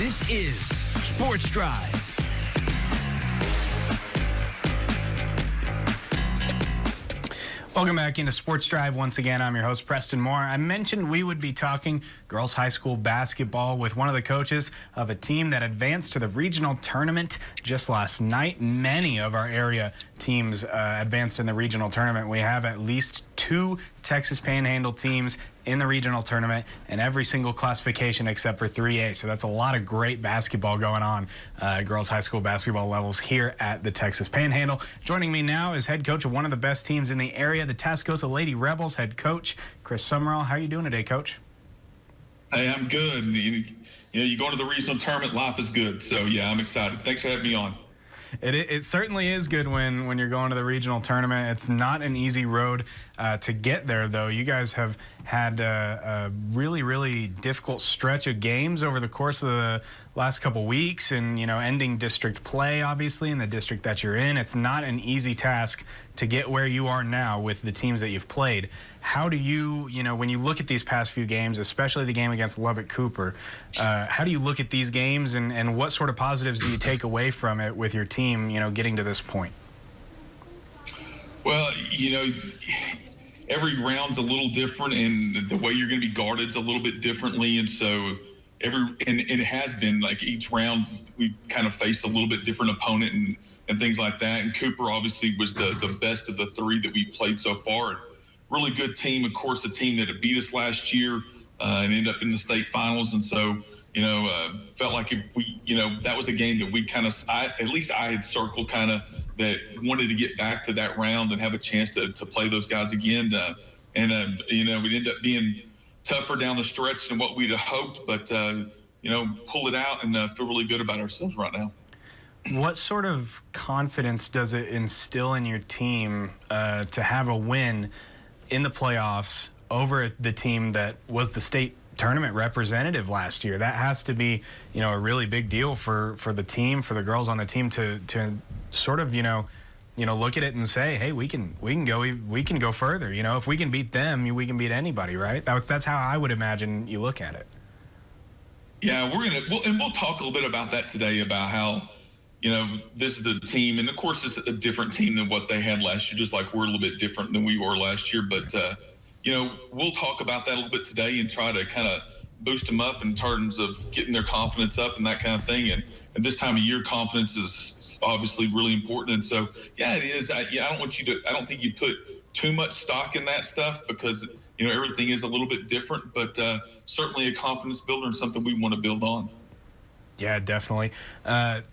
This is Sports Drive. Welcome back into Sports Drive. Once again, I'm your host, Preston Moore. I mentioned we would be talking girls high school basketball with one of the coaches of a team that advanced to the regional tournament just last night. Many of our area teams advanced in the regional tournament. We have at least 2 Texas Panhandle teams in the regional tournament in every single classification except for 3A. So that's a lot of great basketball going on, girls high school basketball levels here at the Texas Panhandle. Joining me now is head coach of one of the best teams in the area, the Tascosa Lady Rebels, head coach Chris Sumrall. How are you doing today, Coach? Hey, I'm good. You go to the regional tournament, life is good. So, yeah, I'm excited. Thanks for having me on. It certainly is good when you're going to the regional tournament. It's not an easy road to get there, though. You guys have had a really, really difficult stretch of games over the course of the last couple weeks and, ending district play, obviously, in the district that you're in. It's not an easy task to get where you are now with the teams that you've played. How do you, when you look at these past few games, especially the game against Lubbock Cooper, how do you look at these games and what sort of positives do you take away from it with your team, getting to this point? Well, every round's a little different and the way you're going to be guarded is a little bit differently. And so and it has been like each round we kind of faced a little bit different opponent and things like that. And Cooper obviously was the best of the 3 that we played so far. Really good team, of course, a team that had beat us last year and ended up in the state finals. And so, felt like if we, that was a game that we kind of, at least I had circled kind of that wanted to get back to that round and have a chance to play those guys again. We'd end up being tougher down the stretch than what we'd have hoped, but, pull it out and feel really good about ourselves right now. What sort of confidence does it instill in your team to have a win in the playoffs over the team that was the state tournament representative last year? That has to be, a really big deal for the team, for the girls on the team to sort of, look at it and say, hey, we can go further. If we can beat them, we can beat anybody, right? That's how I would imagine you look at it. Yeah, we'll talk a little bit about that today, about how, this is a team, and of course it's a different team than what they had last year, just like we're a little bit different than we were last year. But, we'll talk about that a little bit today and try to kind of boost them up in terms of getting their confidence up and that kind of thing. And at this time of year, confidence is obviously really important. And so, yeah, it is. I don't think you put too much stock in that stuff because, everything is a little bit different, but certainly a confidence builder and something we want to build on. Yeah, definitely.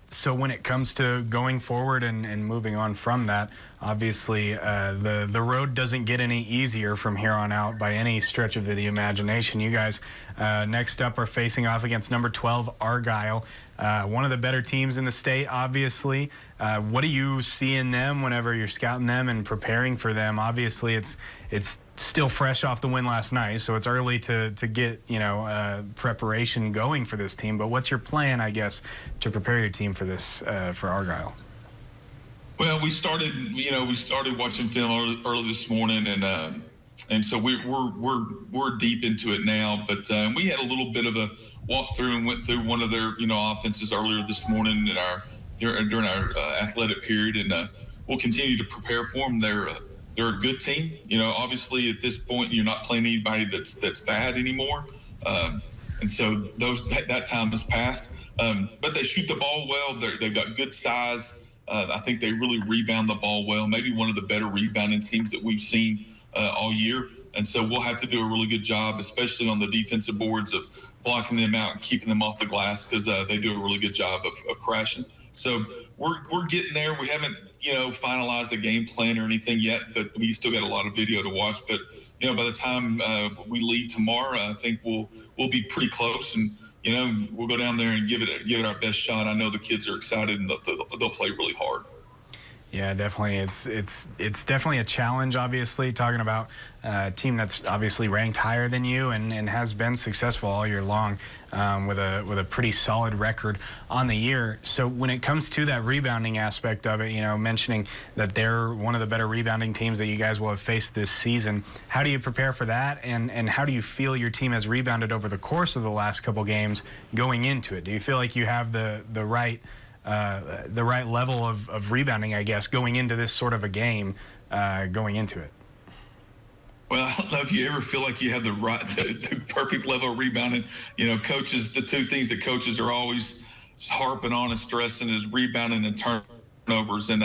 So when it comes to going forward and moving on from that, obviously the road doesn't get any easier from here on out by any stretch of the imagination. You guys next up are facing off against number 12 Argyle, one of the better teams in the state, obviously. What do you see in them whenever you're scouting them and preparing for them? Obviously, it's still fresh off the win last night, so it's early to get preparation going for this team. But what's your plan, I guess, to prepare your team for this for Argyle? Well, we started watching film early this morning, and so we're deep into it now. But we had a little bit of a walkthrough and went through one of their offenses earlier this morning during our athletic period, and we'll continue to prepare for them. They're a good team. Obviously at this point you're not playing anybody that's bad anymore, and so that time has passed. But they shoot the ball well. They've got good size. I think they really rebound the ball well. Maybe one of the better rebounding teams that we've seen all year. And so we'll have to do a really good job, especially on the defensive boards, of blocking them out and keeping them off the glass, because they do a really good job of crashing. So we're getting there. We haven't finalized a game plan or anything yet, but we still got a lot of video to watch. But by the time we leave tomorrow, I think we'll be pretty close, and we'll go down there and give it our best shot. I know the kids are excited and they'll play really hard. Yeah, definitely. It's definitely a challenge, obviously, talking about a team that's obviously ranked higher than you and has been successful all year long with a pretty solid record on the year. So when it comes to that rebounding aspect of it, mentioning that they're one of the better rebounding teams that you guys will have faced this season, how do you prepare for that, and how do you feel your team has rebounded over the course of the last couple games going into it? Do you feel like you have the right level of rebounding, I guess, going into this sort of a game, going into it? Well, I don't know if you ever feel like you have the perfect level of rebounding. Coaches, the two things that coaches are always harping on and stressing is rebounding and turnovers. And,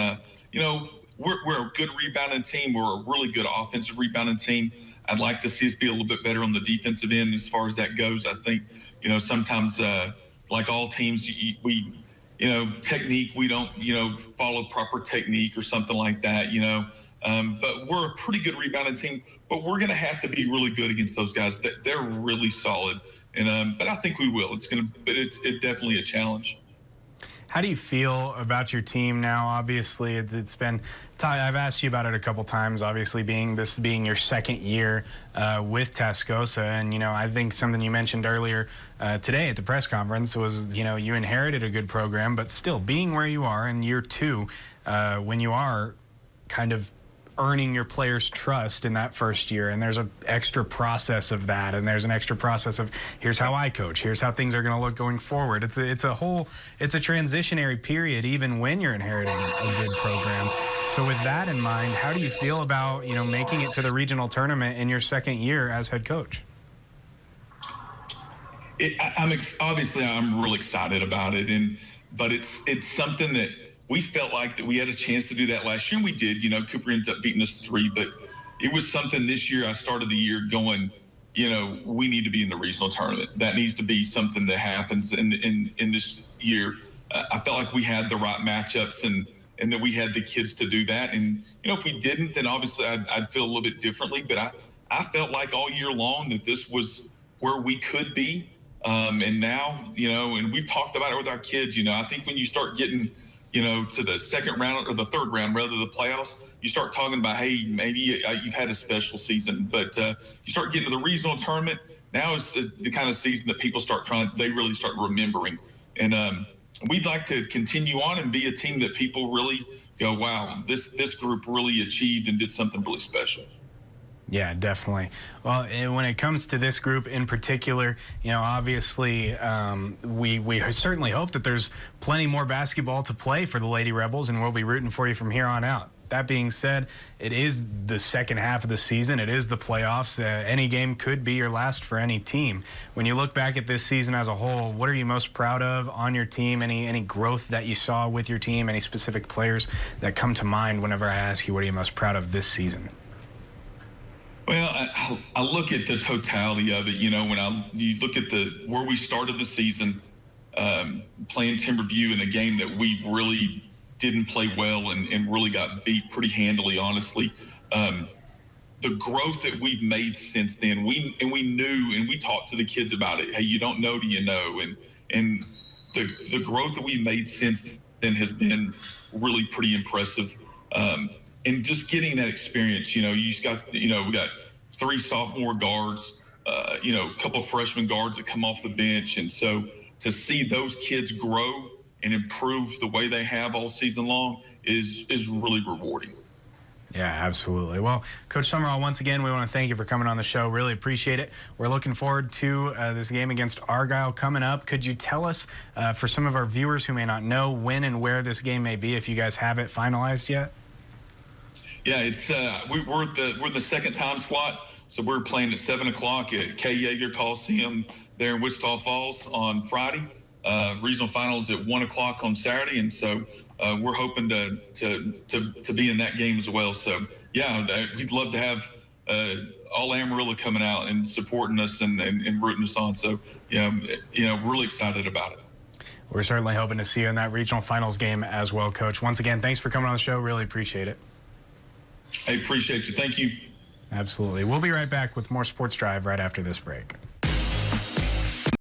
we're a good rebounding team. We're a really good offensive rebounding team. I'd like to see us be a little bit better on the defensive end as far as that goes. I think, sometimes, like all teams, we technique, we don't, follow proper technique or something like that, but we're a pretty good rebounding team, but we're going to have to be really good against those guys. They're really solid. And, but I think we will. It's definitely a challenge. How do you feel about your team now? Obviously, it's been, I've asked you about it a couple times, obviously being your second year with Tascosa. And, I think something you mentioned earlier today at the press conference was, you inherited a good program, but still being where you are in year two, when you are kind of earning your players' trust in that first year, and there's an extra process of that, and there's an extra process of here's how I coach, here's how things are going to look going forward. It's a transitionary period even when you're inheriting a good program. So with that in mind, how do you feel about making it to the regional tournament in your second year as head coach? I'm real excited about it, but it's something that we felt like that we had a chance to do that last year, and we did. Cooper ended up beating us 3, but it was something this year. I started the year going, we need to be in the regional tournament. That needs to be something that happens in this year. I felt like we had the right matchups and that we had the kids to do that. And, if we didn't, then obviously I'd feel a little bit differently. But I felt like all year long that this was where we could be. And now, and we've talked about it with our kids, I think when you start getting to the second round or the third round, rather the playoffs, you start talking about, hey, maybe you've had a special season, but you start getting to the regional tournament. Now is the kind of season that people they really start remembering. And we'd like to continue on and be a team that people really go, wow, this group really achieved and did something really special. Yeah, definitely. Well, when it comes to this group in particular, obviously we certainly hope that there's plenty more basketball to play for the Lady Rebels, and we'll be rooting for you from here on out. That being said, it is the second half of the season. It is the playoffs. Any game could be your last for any team. When you look back at this season as a whole, what are you most proud of on your team? Any growth that you saw with your team? Any specific players that come to mind whenever I ask you what are you most proud of this season? Well, I look at the totality of it. When you look at where we started the season, playing Timberview in a game that we really didn't play well and really got beat pretty handily, honestly. The growth that we've made since then, we knew, and we talked to the kids about it. Hey, you don't know till you know, and the growth that we've made since then has been really pretty impressive. And just getting that experience, you just got, we got 3 sophomore guards, a couple of freshman guards that come off the bench. And so to see those kids grow and improve the way they have all season long is really rewarding. Yeah, absolutely. Well, Coach Sumrall, once again, we want to thank you for coming on the show. Really appreciate it. We're looking forward to this game against Argyle coming up. Could you tell us, for some of our viewers who may not know, when and where this game may be, if you guys have it finalized yet? Yeah, it's we're the second time slot, so we're playing at 7 o'clock at K. Yeager Coliseum there in Wichita Falls on Friday. Regional finals at 1 o'clock on Saturday, and so we're hoping to be in that game as well. So yeah, we'd love to have all Amarillo coming out and supporting us and rooting us on. So really excited about it. We're certainly hoping to see you in that regional finals game as well, Coach. Once again, thanks for coming on the show. Really appreciate it. I appreciate you. Thank you. Absolutely. We'll be right back with more Sports Drive right after this break.